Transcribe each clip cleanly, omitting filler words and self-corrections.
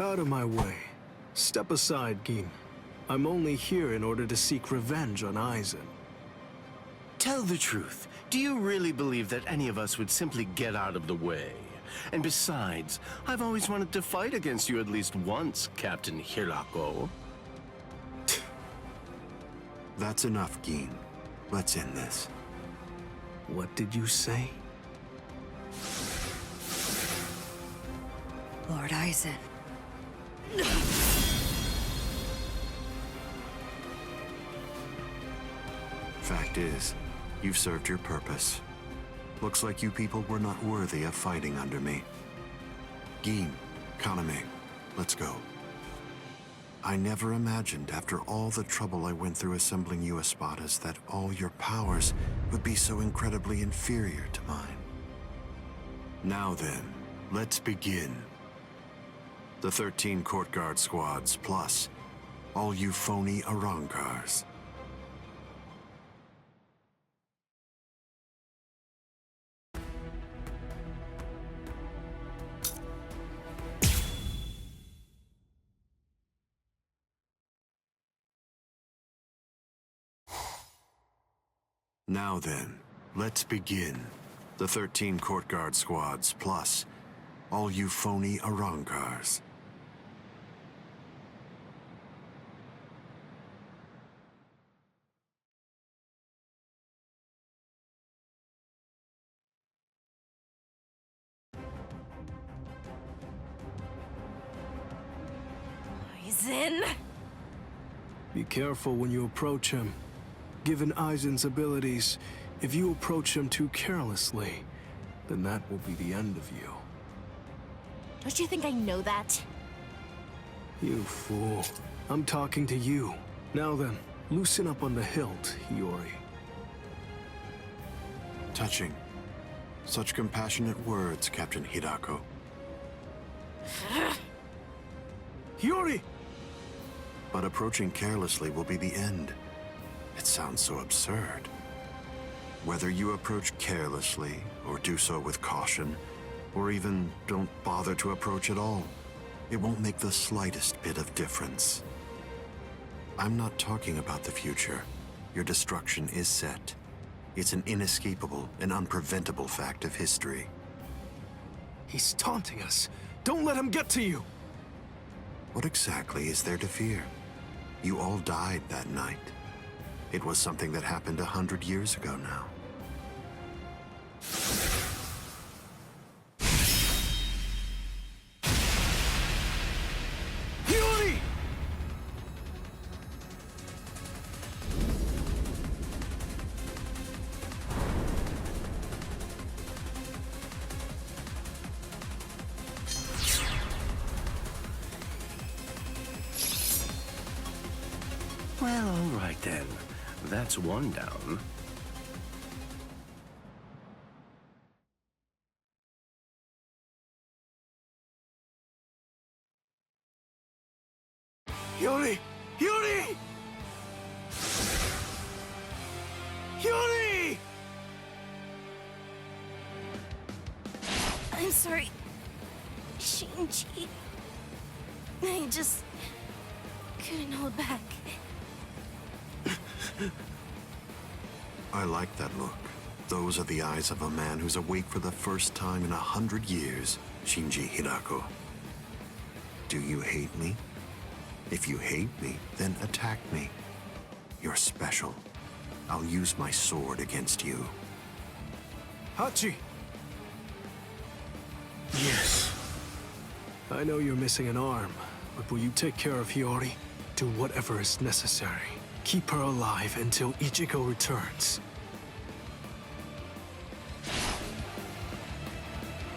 Out of my way. Step aside, Gin. I'm only here in order to seek revenge on Aizen. Tell the truth. Do you really believe that any of us would simply get out of the way? And besides, I've always wanted to fight against you at least once, Captain Hirako. That's enough, Gin. Let's end this. What did you say? Lord Aizen. Fact is, you've served your purpose. Looks like you people were not worthy of fighting under me. Gin, Kaname, let's go. I never imagined, after all the trouble I went through assembling you Espadas, that all your powers would be so incredibly inferior to mine. Now then, let's begin. The 13 court guard squads, plus all you phony Arrancars. Now then, let's begin. The 13 court guard squads, plus all you phony Arrancars. Aizen! Be careful when you approach him. Given Aizen's abilities, if you approach him too carelessly, then that will be the end of you. Don't you think I know that? You fool. I'm talking to you. Now then, loosen up on the hilt, Hiyori. Touching. Such compassionate words, Captain Hirako. Hiyori! But approaching carelessly will be the end. It sounds so absurd. Whether you approach carelessly, or do so with caution, or even don't bother to approach at all, it won't make the slightest bit of difference. I'm not talking about the future. Your destruction is set. It's an inescapable and unpreventable fact of history. He's taunting us. Don't let him get to you! What exactly is there to fear? You all died that night. It was something that happened 100 years ago now. Hiyori! Well, all right then. That's one down. Hiyori! Hiyori! Hiyori! I'm sorry, Shinji. I just couldn't hold back. I like that look. Those are the eyes of a man who's awake for the first time in 100 years, Shinji Hirako. Do you hate me? If you hate me, then attack me. You're special. I'll use my sword against you. Hachi! Yes. I know you're missing an arm, but will you take care of Hiyori? Do whatever is necessary. Keep her alive until Ichigo returns.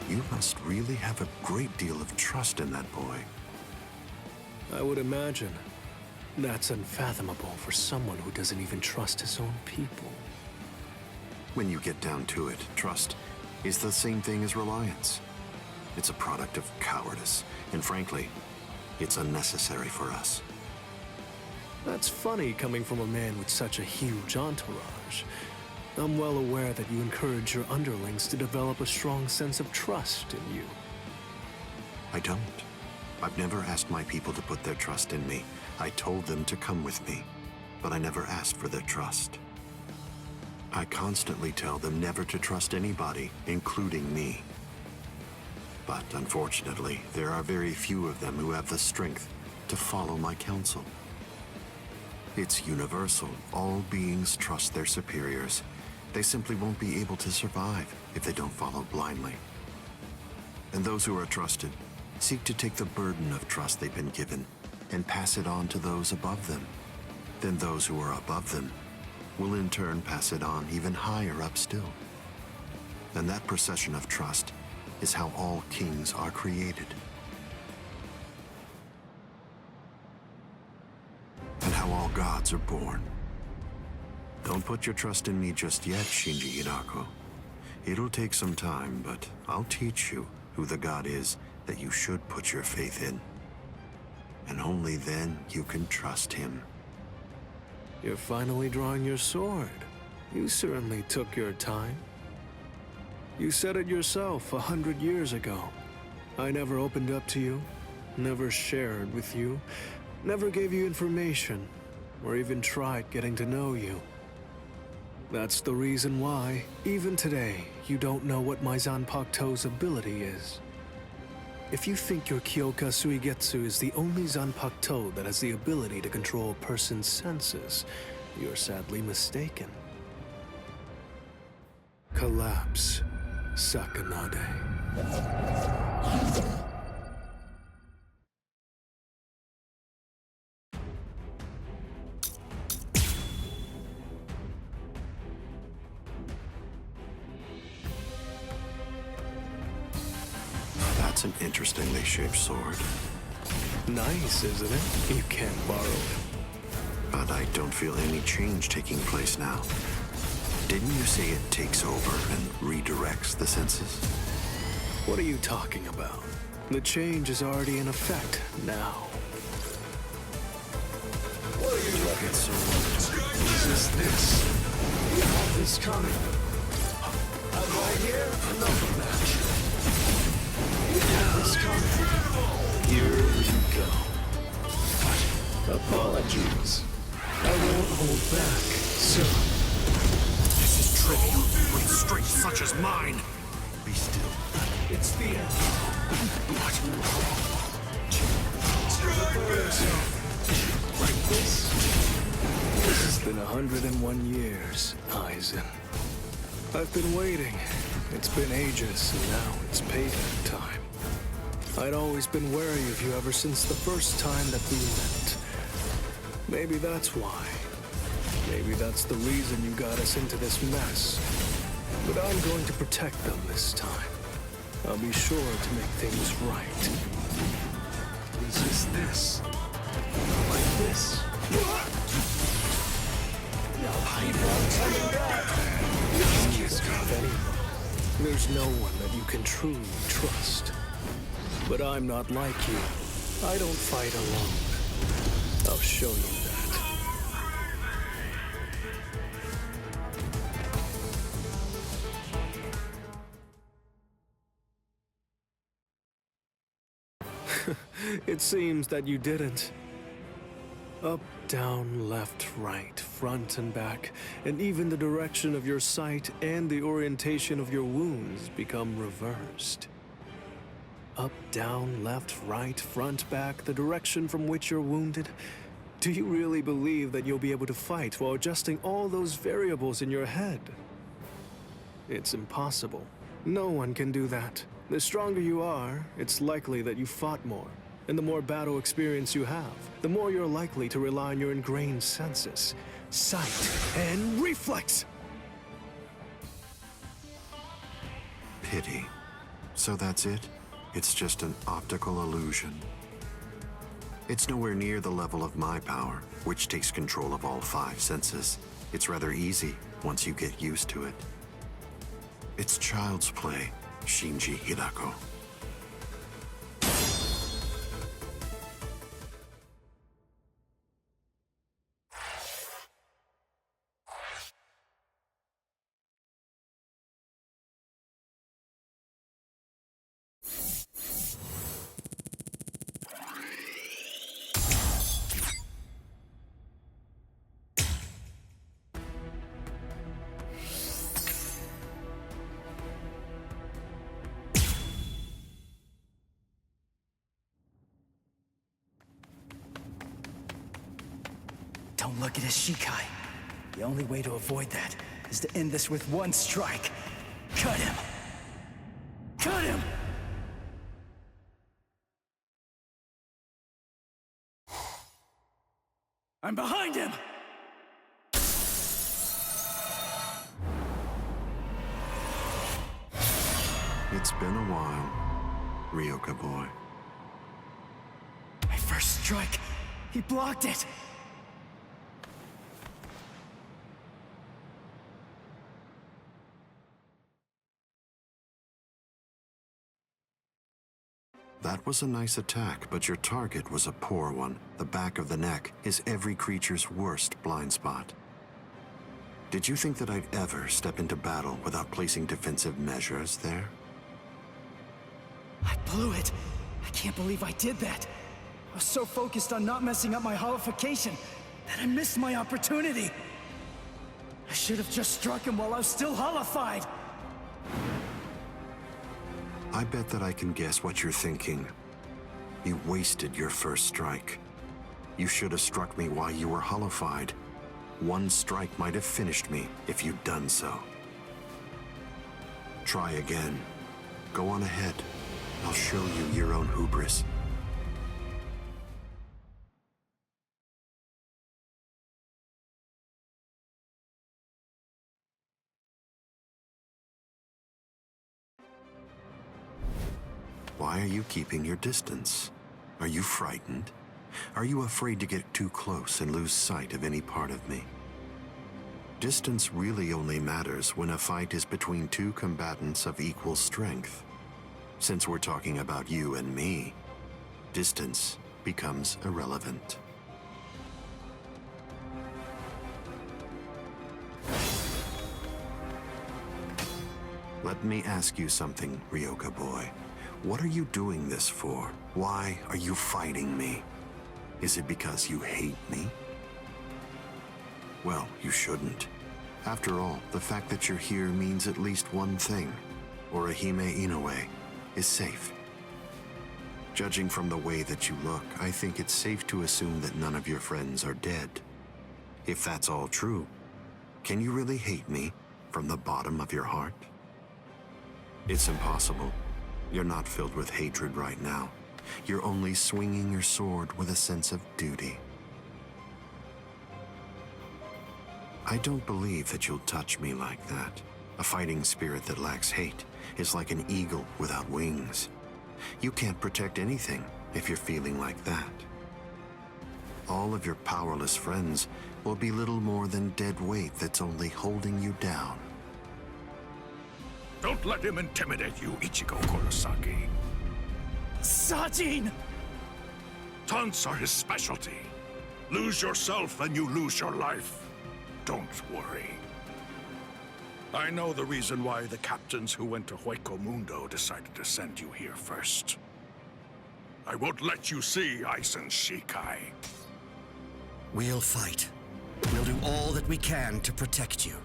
You must really have a great deal of trust in that boy. I would imagine. That's unfathomable for someone who doesn't even trust his own people. When you get down to it, trust is the same thing as reliance. It's a product of cowardice, and frankly, it's unnecessary for us. That's funny coming from a man with such a huge entourage. I'm well aware that you encourage your underlings to develop a strong sense of trust in you. I don't. I've never asked my people to put their trust in me. I told them to come with me, but I never asked for their trust. I constantly tell them never to trust anybody, including me. But unfortunately, there are very few of them who have the strength to follow my counsel. It's universal. All beings trust their superiors. They simply won't be able to survive if they don't follow blindly. And those who are trusted seek to take the burden of trust they've been given and pass it on to those above them. Then those who are above them will in turn pass it on even higher up still. And that procession of trust is how all kings are created. And how all gods are born. Don't put your trust in me just yet, Shinji Hirako. It'll take some time, but I'll teach you who the god is that you should put your faith in. And only then you can trust him. You're finally drawing your sword. You certainly took your time. You said it yourself 100 years ago. I never opened up to you, never shared with you, never gave you information, or even tried getting to know you. That's the reason why, even today, you don't know what my Zanpakuto's ability is. If you think your Kyoka Suigetsu is the only Zanpakuto that has the ability to control a person's senses, you're sadly mistaken. Collapse, Sakanade. That's an interestingly shaped sword. Nice, isn't it? You can't borrow it. But I don't feel any change taking place now. Didn't you say it takes over and redirects the senses? What are you talking about? The change is already in effect now. What are you looking so Resist this. We have this coming. I'm right here. Enough of that. We have this coming. Here we go. Apologies. I won't hold back, sir. This is trivial with strength such as mine. Be still. It's the end. Like this. This has been 101 years, Aizen. I've been waiting. It's been ages, and now it's payback time. I'd always been wary of you ever since the first time that we met. Maybe that's why. Maybe that's the reason you got us into this mess. But I'm going to protect them this time. I'll be sure to make things right. Resist this. Like this. I'm coming back. There's no one that you can truly trust. But I'm not like you. I don't fight alone. I'll show you that. It seems that you didn't. Up, down, left, right, front and back, and even the direction of your sight and the orientation of your wounds become reversed. Up, down, left, right, front, back, the direction from which you're wounded. Do you really believe that you'll be able to fight while adjusting all those variables in your head? It's impossible. No one can do that. The stronger you are, it's likely that you fought more. And the more battle experience you have, the more you're likely to rely on your ingrained senses, sight, and reflex. Pity. So that's it? It's just an optical illusion. It's nowhere near the level of my power, which takes control of all 5 senses. It's rather easy once you get used to it. It's child's play, Shinji Hirako. look at his Shikai. The only way to avoid that is to end this with one strike. Cut him! Cut him! I'm behind him! It's been a while, Ryoka boy. My first strike! He blocked it! That was a nice attack, but your target was a poor one. The back of the neck is every creature's worst blind spot. Did you think that I'd ever step into battle without placing defensive measures there? I blew it. I can't believe I did that. I was so focused on not messing up my holification that I missed my opportunity. I should have just struck him while I was still holified. I bet that I can guess what you're thinking. You wasted your first strike. You should have struck me while you were holified. One strike might have finished me if you'd done so. Try again. Go on ahead. I'll show you your own hubris. Why are you keeping your distance? Are you frightened? Are you afraid to get too close and lose sight of any part of me? Distance really only matters when a fight is between two combatants of equal strength. Since we're talking about you and me, distance becomes irrelevant. Let me ask you something, Ryoka boy. What are you doing this for? Why are you fighting me? Is it because you hate me? Well, you shouldn't. After all, the fact that you're here means at least one thing. Orihime Inoue is safe. Judging from the way that you look, I think it's safe to assume that none of your friends are dead. If that's all true, can you really hate me from the bottom of your heart? It's impossible. You're not filled with hatred right now. You're only swinging your sword with a sense of duty. I don't believe that you'll touch me like that. A fighting spirit that lacks hate is like an eagle without wings. You can't protect anything if you're feeling like that. All of your powerless friends will be little more than dead weight that's only holding you down. Don't let him intimidate you, Ichigo Kurosaki. Sajin! Taunts are his specialty. Lose yourself and you lose your life. Don't worry. I know the reason why the captains who went to Hueco Mundo decided to send you here first. I won't let you see Aizen's Shikai. We'll fight. We'll do all that we can to protect you.